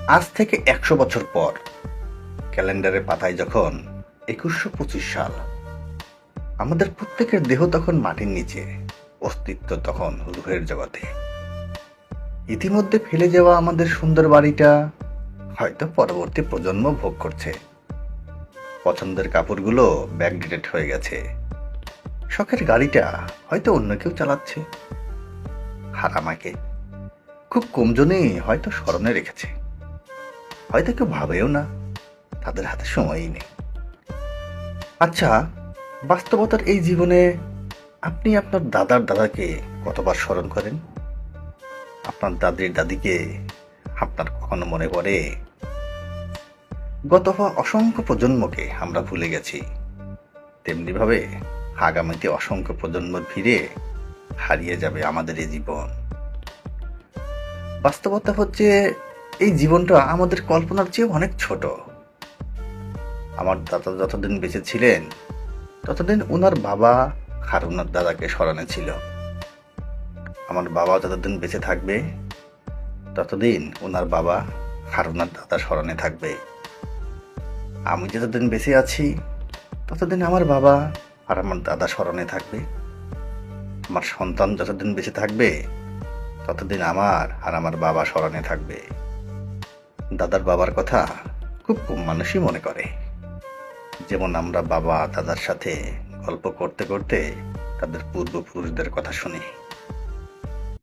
আজ থেকে ১০০ বছর পর ক্যালেন্ডারের পাতায় যখন ২১২৫ সাল, আমাদের প্রত্যেকের দেহ তখন মাটির নিচে, অস্তিত্ব তখন রূহের জগতে। ইতিমধ্যে ফেলে যাওয়া আমাদের সুন্দর বাড়িটা হয়তো পরবর্তী প্রজন্ম ভোগ করছে। পছন্দের কাপড়গুলো ব্যাকডেটেড হয়ে গেছে। শখের গাড়িটা হয়তো অন্য কেউ চালাচ্ছে। আর আমাকে খুব কমজনই হয়তো স্মরণে রেখেছে। হয়তো কেউ ভাবেও না, তাদের হাতে সময়ই নেই। আচ্ছা, বাস্তবতার এই জীবনে আপনি আপনার দাদার দাদাকে কতবার স্মরণ করেন? আপনার দাদির দাদিকে আপনার কখনো মনে পড়ে? গত হওয়া অসংখ্য প্রজন্মকে আমরা ভুলে গেছি, তেমনিভাবে আগামীতে অসংখ্য প্রজন্ম ফিরে হারিয়ে যাবে আমাদের এই জীবন। বাস্তবতা হচ্ছে, এই জীবনটা আমাদের কল্পনার চেয়ে অনেক ছোট। আমার দাদা যতদিন বেঁচে ছিলেন ততদিন ওনার বাবা আর ওনার দাদাকে স্মরণে ছিল। আমার বাবা যতদিন বেঁচে থাকবে ততদিন ওনার বাবা আর ওনার দাদা স্মরণে থাকবে। আমি যতদিন বেঁচে আছি ততদিন আমার বাবা আর আমার দাদা স্মরণে থাকবে। আমার সন্তান যতদিন বেঁচে থাকবে ততদিন আমার আর আমার বাবা স্মরণে থাকবে। দাদার বাবার কথা খুব কম মানুষই মনে করে। যেমন আমরা বাবা দাদার সাথে গল্প করতে করতে তাদের পূর্বপুরুষদের কথা শুনি।